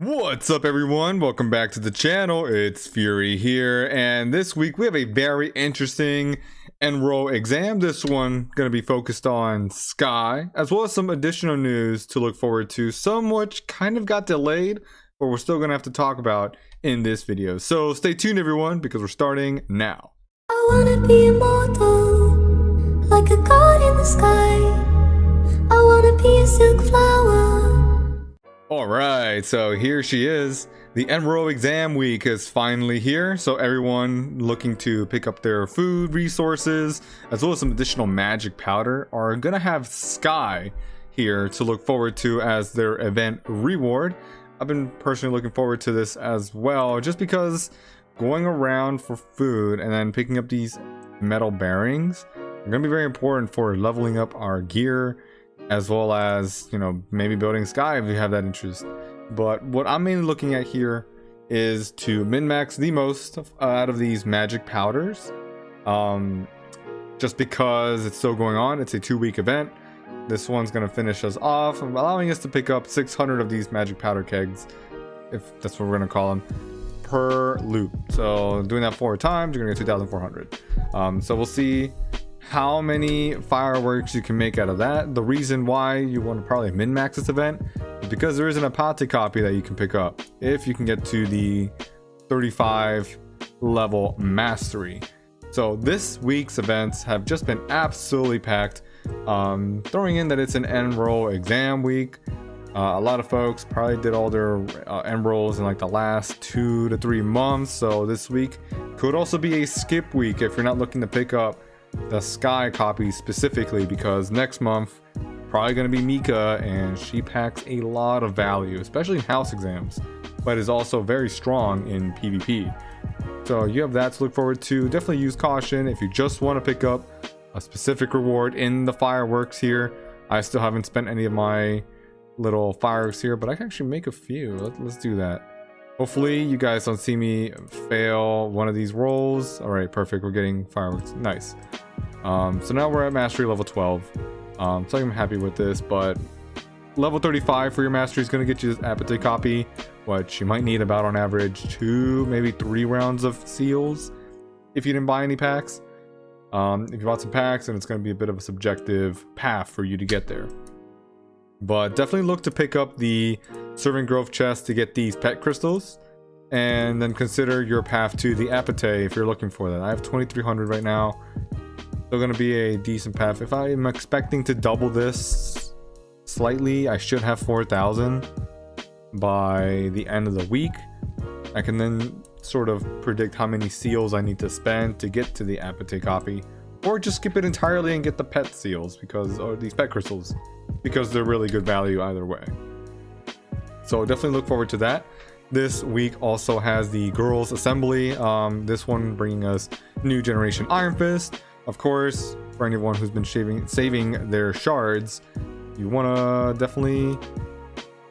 What's up everyone, welcome back to the channel. It's Fury here, and this week we have a very interesting Enroll exam. This one going to be focused on Skye, as well as some additional news to look forward to, some which kind of got delayed, but we're still going to have to talk about in this video. So stay tuned everyone, because we're starting now. I wanna be immortal, like a god in the sky. I wanna be a silk flower. Alright, so here she is. The Enroll exam week is finally here, so everyone looking to pick up their food resources, as well as some additional magic powder, are gonna have Skye here to look forward to as their event reward. I've been personally looking forward to this as well, just because going around for food and then picking up these metal bearings are gonna be very important for leveling up our gear, as well as, you know, maybe building Skye if you have that interest. But what I'm mainly looking at here is to min-max the most out of these magic powders, just because it's still going on. It's a 2-week event. This one's going to finish us off, allowing us to pick up 600 of these magic powder kegs, if that's what we're going to call them, per loop. So doing that 4 times, you're going to get 2,400. So we'll see how many fireworks you can make out of that. The reason why you want to probably min-max this event is because there is an Apate copy that you can pick up if you can get to the 35 level mastery. So this week's events have just been absolutely packed. Throwing in that it's an Enroll exam week, a lot of folks probably did all their Enrolls in like the last 2 to 3 months, so this week could also be a skip week if you're not looking to pick up the Skye copy specifically, because next month probably going to be Mika, and she packs a lot of value, especially in house exams, but is also very strong in PvP. So you have that to look forward to. Definitely use caution if you just want to pick up a specific reward in the fireworks here. I still haven't spent any of my little fireworks here, but I can actually make a few. Let's do that. Hopefully you guys don't see me fail one of these rolls. All right, perfect. We're getting fireworks. Nice. So now we're at mastery level 12. So I'm happy with this, but level 35 for your mastery is going to get you this Apate copy, which you might need about on average 2, maybe 3 rounds of seals if you didn't buy any packs. If you bought some packs, then it's going to be a bit of a subjective path for you to get there. But definitely look to pick up the servant growth chest to get these pet crystals, and then consider your path to the Apate if you're looking for that. I have 2,300 right now. Still going to be a decent path. If I am expecting to double this slightly, I should have 4,000 by the end of the week. I can then sort of predict how many seals I need to spend to get to the Apate copy, or just skip it entirely and get the pet seals, or these pet crystals, because they're really good value either way. So definitely look forward to that. This week also has the girls assembly, this one bringing us new generation Iron Fist. Of course, for anyone who's been saving their shards, you want to definitely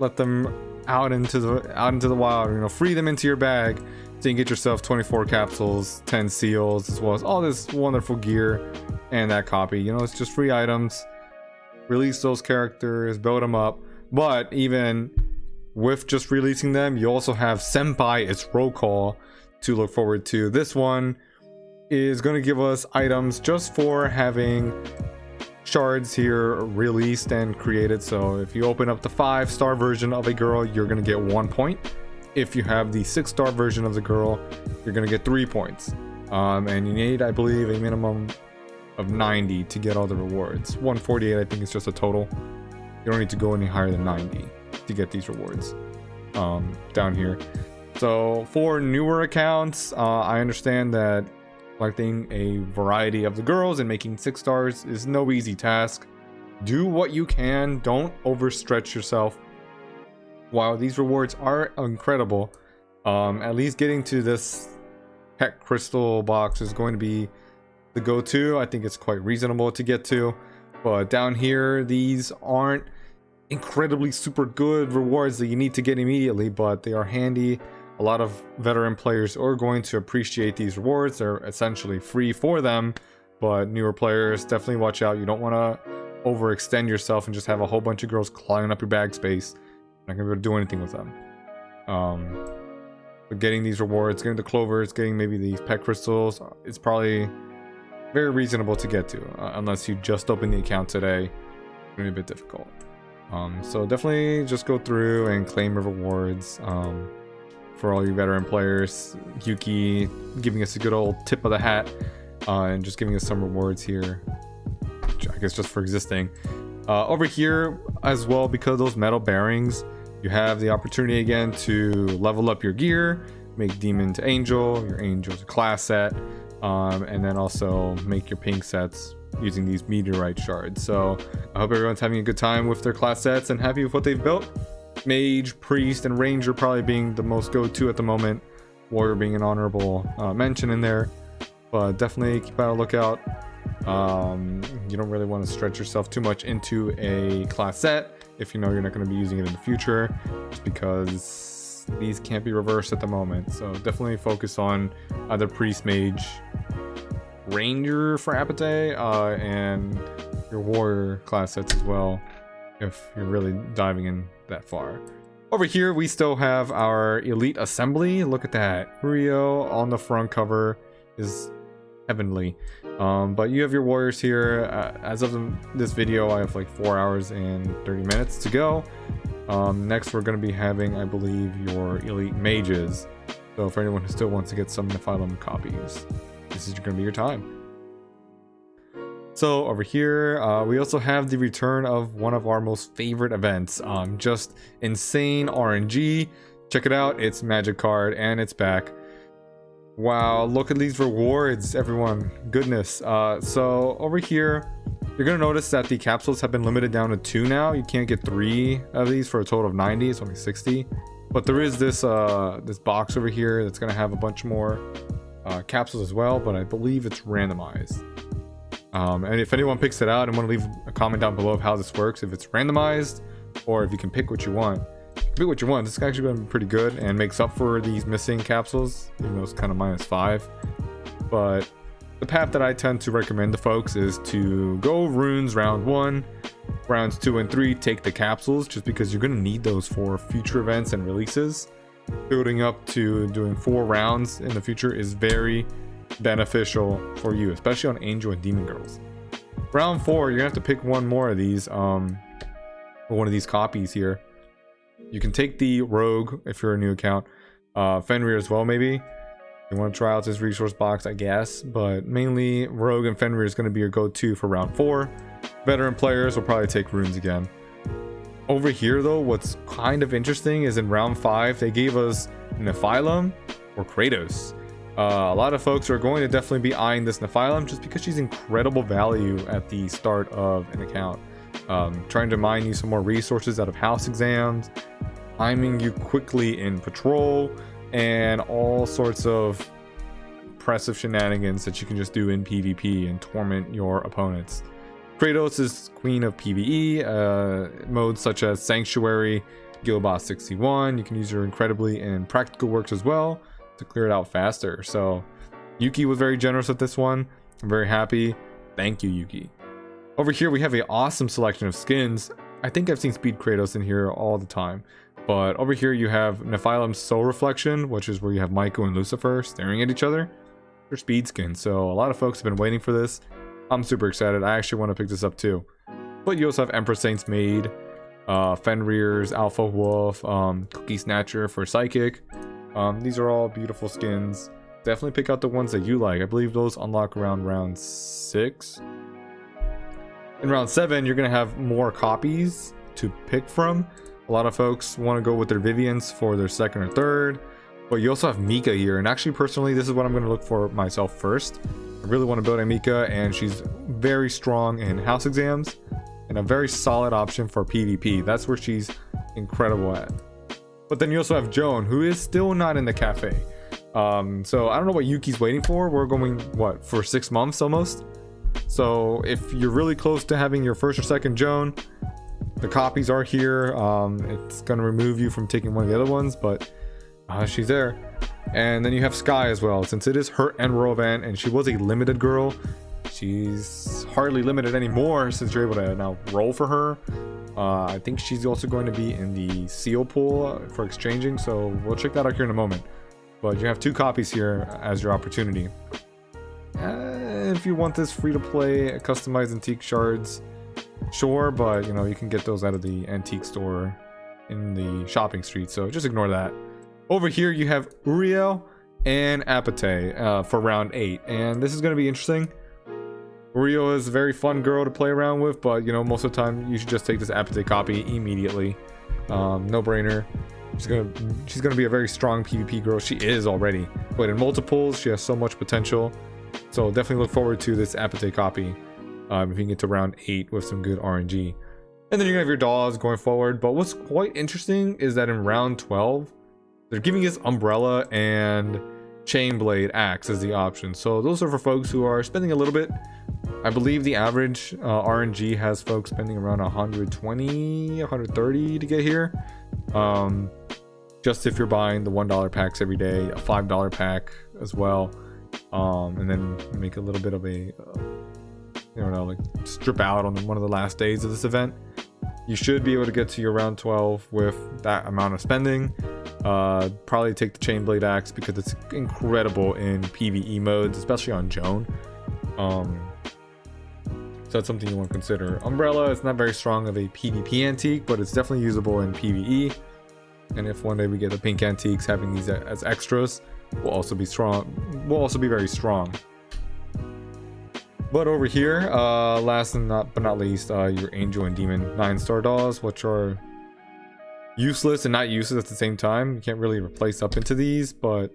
let them out into the wild, you know, free them into your bag so you can get yourself 24 capsules, 10 seals, as well as all this wonderful gear and that copy. You know, it's just free items. Release those characters, build them up. But even with just releasing them, you also have Senpai, its roll call, to look forward to. This one is going to give us items just for having shards here released and created. So if you open up the 5-star version of a girl, you're going to get 1 point. If you have the 6-star version of the girl, you're going to get 3 points. And you need, I believe, a minimum of 90 to get all the rewards. 148 I think is just a total. You don't need to go any higher than 90 to get these rewards down here. So for newer accounts, I understand that collecting a variety of the girls and making 6 stars is no easy task. Do what you can, don't overstretch yourself. While these rewards are incredible, at least getting to this pet crystal box is going to be the go-to. I think it's quite reasonable to get to, but down here these aren't incredibly super good rewards that you need to get immediately, but they are handy. A lot of veteran players are going to appreciate these rewards. They're essentially free for them, but newer players, definitely watch out. You don't want to overextend yourself and just have a whole bunch of girls clogging up your bag space. You're not gonna be able to do anything with them. But getting these rewards, getting the clovers, getting maybe these pet crystals, it's probably very reasonable to get to, unless you just open the account today. It's gonna be a bit difficult. So definitely just go through and claim your rewards. For all you veteran players, Yuki giving us a good old tip of the hat, and just giving us some rewards here, I guess just for existing. Over here as well, because of those metal bearings, you have the opportunity again to level up your gear, make demon to angel, your angel to class set, and then also make your pink sets using these meteorite shards. So I hope everyone's having a good time with their class sets and happy with what they've built. Mage, priest, and ranger probably being the most go-to at the moment. Warrior being an honorable mention in there, but definitely keep out a lookout. You don't really want to stretch yourself too much into a class set if you know you're not going to be using it in the future, just because these can't be reversed at the moment. So definitely focus on either priest, mage, ranger for appetite, and your warrior class sets as well, if you're really diving in that far. Over here we still have our elite assembly. Look at that, Rio on the front cover is heavenly. But you have your warriors here. As of this video, I have like 4 hours and 30 minutes to go. Next we're going to be having, I believe, your elite mages. So for anyone who still wants to get some Nephilim copies, this is going to be your time. So over here, we also have the return of one of our most favorite events. Just insane RNG. Check it out, it's Magic Card and it's back. Wow, look at these rewards, everyone. Goodness. So over here, you're gonna notice that the capsules have been limited down to 2 now. You can't get 3 of these for a total of 90. It's only 60. But there is this this box over here that's gonna have a bunch more capsules as well, but I believe it's randomized. And if anyone picks it out and want to leave a comment down below of how this works, if it's randomized or if you can pick what you want. Pick what you want. This is actually been pretty good and makes up for these missing capsules, even though it's kind of -5. But the path that I tend to recommend to folks is to go runes round 1, rounds 2 and 3, take the capsules, just because you're going to need those for future events and releases. Building up to doing 4 rounds in the future is very beneficial for you, especially on angel and demon girls. Round 4, you're gonna have to pick one more of these, or one of these copies here. You can take the rogue if you're a new account, Fenrir as well. Maybe you want to try out this resource box, I guess, but mainly rogue and Fenrir is going to be your go-to for round 4. Veteran players will probably take runes again. Over here though, what's kind of interesting is in round 5 they gave us Nephilim or Kratos. A lot of folks are going to definitely be eyeing this Nephilim just because she's incredible value at the start of an account. Trying to mine you some more resources out of house exams, timing you quickly in patrol, and all sorts of impressive shenanigans that you can just do in PvP and torment your opponents. Kratos is queen of PvE, modes such as Sanctuary, Guild Boss 61. You can use her incredibly in practical works as well to clear it out faster. So Yuki was very generous with this one. I'm very happy. Thank you, Yuki. Over here we have an awesome selection of skins. I think I've seen Speed Kratos in here all the time. But over here you have Nephilim's Soul Reflection, which is where you have Michael and Lucifer staring at each other. They're speed skins, so a lot of folks have been waiting for this. I'm super excited. I actually want to pick this up too. But you also have Empress Saint's Maid, Fenrir's Alpha Wolf, Cookie Snatcher for Psychic. These are all beautiful skins. Definitely pick out the ones that you like. I believe those unlock around round 6. In round 7, you're going to have more copies to pick from. A lot of folks want to go with their Vivians for their 2nd or 3rd. But you also have Mika here. And actually, personally, this is what I'm going to look for myself first. I really want to build a Mika, and she's very strong in house exams and a very solid option for PvP. That's where she's incredible at. But then you also have Joan, who is still not in the cafe. So I don't know what Yuki's waiting for. We're going, what, for 6 months almost? So if you're really close to having your 1st or 2nd Joan, the copies are here. It's going to remove you from taking one of the other ones, but she's there. And then you have Skye as well, since it is her Enroll event and she was a limited girl. She's hardly limited anymore since you're able to now roll for her. I think she's also going to be in the seal pool for exchanging, so we'll check that out here in a moment. But you have 2 copies here as your opportunity. If you want this free to play customized antique shards, sure, but you know, you can get those out of the antique store in the shopping street, so just ignore that. Over here you have Uriel and Apate for round 8, and this is going to be interesting. Uriel is a very fun girl to play around with, but you know, most of the time you should just take this Apate copy immediately. No brainer. She's gonna be a very strong PvP girl. She is already, but in multiples she has so much potential. So definitely look forward to this Apate copy if you can get to round 8 with some good RNG. And then you're gonna have your dolls going forward. But what's quite interesting is that in round 12, they're giving us Umbrella and Chainblade Axe as the option. So those are for folks who are spending a little bit. I believe the average RNG has folks spending around 120, 130 to get here. Just if you're buying the $1 packs every day, a $5 pack as well, and then make a little bit of a, you know, like strip out on one of the last days of this event. You should be able to get to your round 12 with that amount of spending. Probably take the Chainblade Axe because it's incredible in PvE modes, especially on Joan. So that's something you want to consider. Umbrella is not very strong of a PvP antique, but it's definitely usable in PvE. And if one day we get the pink antiques, having these as extras will also be strong. Will also be very strong. But over here, last and not least, your Angel and Demon 9-star dolls, which are useless and not useless at the same time. You can't really replace up into these, but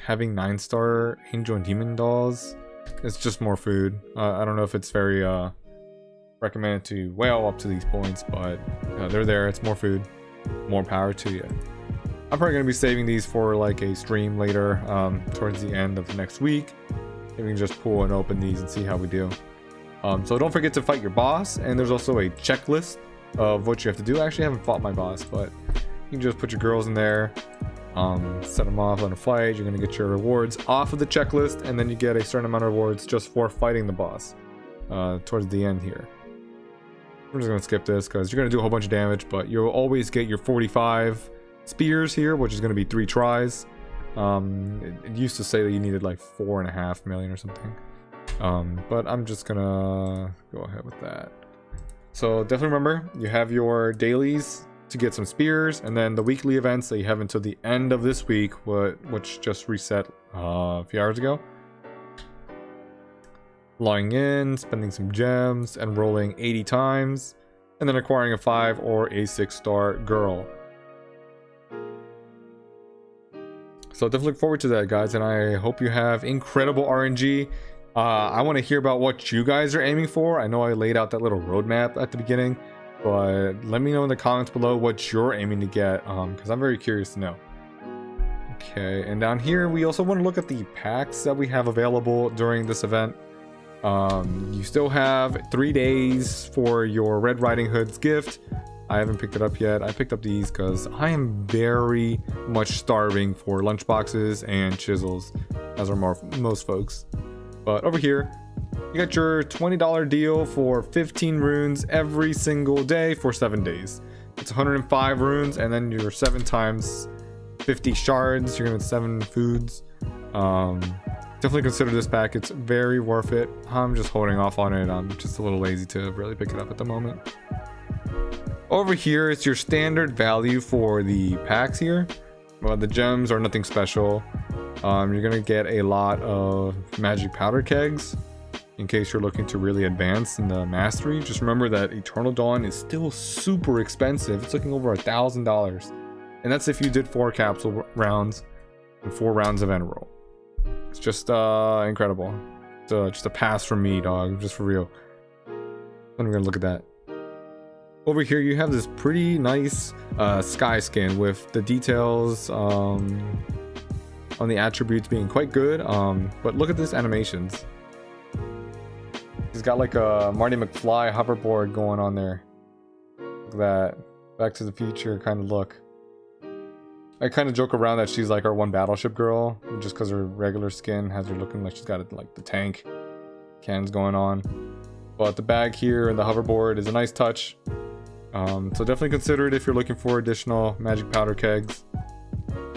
having 9-star Angel and Demon dolls, it's just more food. I don't know if it's very recommended to whale up to these points, but they're there. It's more food. More power to you. I'm probably going to be saving these for like a stream later, towards the end of next week. Maybe we can just pull and open these and see how we do. So don't forget to fight your boss, and there's also a checklist of what you have to do. I actually haven't fought my boss, but you can just put your girls in there, set them off, let them fight. You're going to get your rewards off of the checklist, and then you get a certain amount of rewards just for fighting the boss towards the end here. I'm just going to skip this because you're going to do a whole bunch of damage, but you'll always get your 45 spears here, which is going to be 3 tries. It used to say that you needed like 4.5 million or something, but I'm just gonna go ahead with that. So definitely remember, you have your dailies to get some spears, and then the weekly events that you have until the end of this week, which just reset a few hours ago. Logging in, spending some gems, enrolling 80 times, and then acquiring a 5 or a 6-star girl. So definitely look forward to that, guys, and I hope you have incredible RNG. I want to hear about what you guys are aiming for. I know I laid out that little roadmap at the beginning, but let me know in the comments below what you're aiming to get, because I'm very curious to know. Okay, and down here we also want to look at the packs that we have available during this event. You still have 3 days for your Red Riding Hood's gift. I haven't picked it up yet. I picked up these because I am very much starving for lunchboxes and chisels, as are most folks. But over here, you got your $20 deal for 15 runes every single day for 7 days. It's 105 runes, and then your 7 times 50 shards. You're gonna get 7 foods. Definitely consider this pack. It's very worth it. I'm just holding off on it. I'm just a little lazy to really pick it up at the moment. Over here is your standard value for the packs here. Well, the gems are nothing special. You're gonna get a lot of magic powder kegs in case you're looking to really advance in the mastery. Just remember that Eternal Dawn is still super expensive. It's looking over $1,000, and that's if you did 4 capsule rounds and 4 rounds of Enroll. It's just incredible. It's just a pass from me, dog. Just for real. I'm gonna look at that. Over here you have this pretty nice Skye skin with the details on the attributes being quite good, but look at this animations. He's got like a Marty McFly hoverboard going on there. Look at that. Back to the Future kind of look. I kind of joke around that she's like our one battleship girl, just because her regular skin has her looking like she's got like the tank. cannons going on. But the bag here and the hoverboard is a nice touch. So definitely consider it if you're looking for additional magic powder kegs.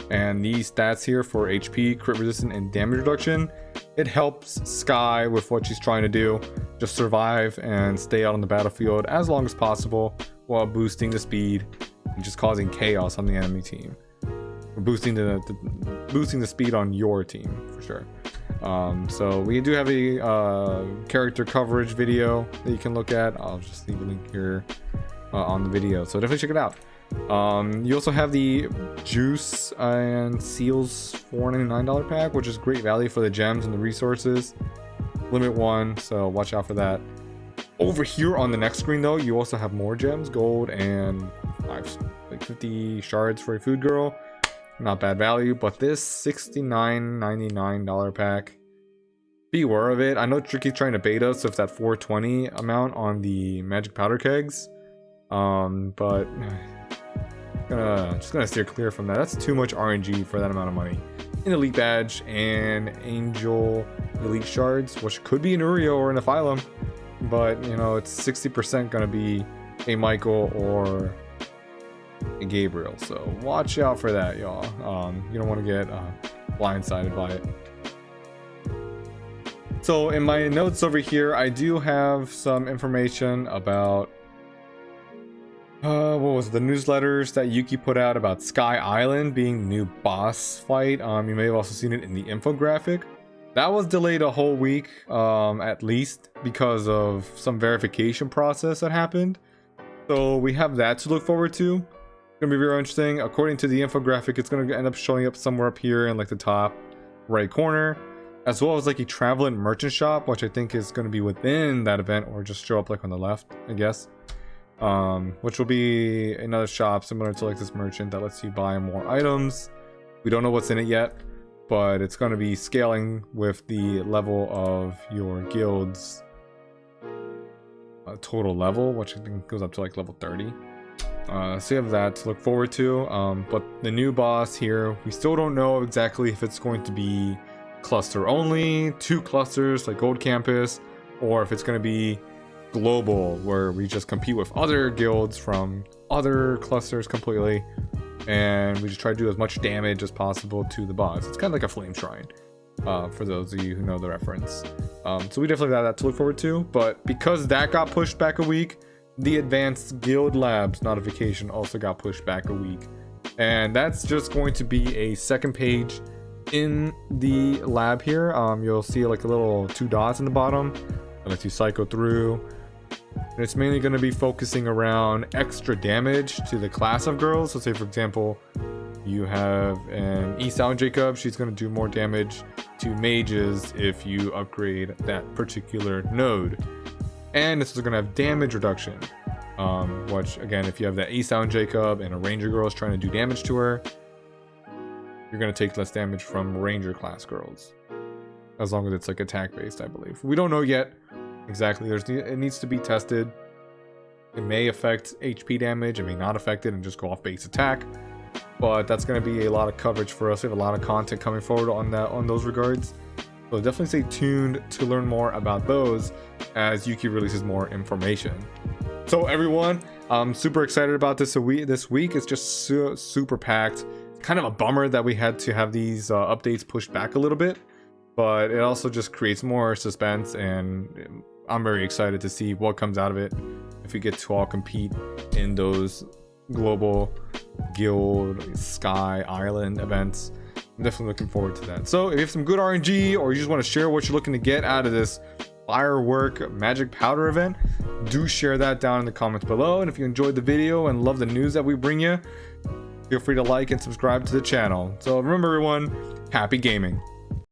And these stats here for HP, crit resistance, and damage reduction, it helps Skye with what she's trying to do. Just survive and stay out on the battlefield as long as possible while boosting the speed and just causing chaos on the enemy team. Or boosting the speed on your team for sure. So we do have a character coverage video that you can look at. I'll just leave a link here on the video, so definitely check it out. You also have the juice and seals $4.99 pack, which is great value for the gems and the resources. Limit 1, so watch out for that. Over here on the next screen though, you also have more gems, gold, and 50 shards for a food girl. Not bad value, but this $69.99 pack, beware of it. I know Tricky's trying to bait us with that 420 amount on the magic powder kegs, but just gonna steer clear from that. That's too much RNG for that amount of money. An elite badge and angel elite shards, which could be an Urio or an Phylum, but you know, it's 60% gonna be a Michael or a Gabriel, so watch out for that, y'all. You don't want to get blindsided by it. So in my notes over here, I do have some information about what was it, the newsletters that Yuki put out about Skye Island being the new boss fight. You may have also seen it in the infographic. That was delayed a whole week, at least, because of some verification process that happened. So we have that to look forward to. It's gonna be very interesting. According to the infographic, it's gonna end up showing up somewhere up here in like the top right corner, as well as like a travel and merchant shop, which I think is gonna be within that event, or just show up like on the left, I guess. Which will be another shop similar to like this merchant that lets you buy more items. We don't know what's in it yet, but it's going to be scaling with the level of your guild's total level, which I think goes up to like level 30. So you have that to look forward to. But the new boss here, we still don't know exactly if it's going to be cluster only, 2 clusters like Gold Campus, or if it's going to be global, where we just compete with other guilds from other clusters completely, and we just try to do as much damage as possible to the boss. It's kind of like a flame shrine, for those of you who know the reference. So we definitely have that to look forward to, but because that got pushed back a week, the advanced guild labs notification also got pushed back a week, and that's just going to be a second page in the lab here. You'll see like a little 2 dots in the bottom that lets you cycle through, and it's mainly going to be focusing around extra damage to the class of girls. So say for example you have an Eastbound Jacob, she's going to do more damage to mages if you upgrade that particular node, and this is going to have damage reduction, which again, if you have that Eastbound Jacob and a ranger girl is trying to do damage to her, you're going to take less damage from ranger class girls, as long as it's like attack based, I believe. We don't know yet exactly. It needs to be tested. It may affect HP damage, it may not affect it and just go off base attack, but that's going to be a lot of coverage for us. We have a lot of content coming forward on those regards, so definitely stay tuned to learn more about those as Yuki releases more information. So everyone, I'm super excited about this week. It's just super packed. It's kind of a bummer that we had to have these updates pushed back a little bit, but it also just creates more suspense, and I'm very excited to see what comes out of it if we get to all compete in those global guild Skye Island events. I'm definitely looking forward to that. So if you have some good RNG, or you just want to share what you're looking to get out of this firework magic powder event, do share that down in the comments below. And if you enjoyed the video and love the news that we bring you, feel free to like and subscribe to the channel. So remember everyone, happy gaming.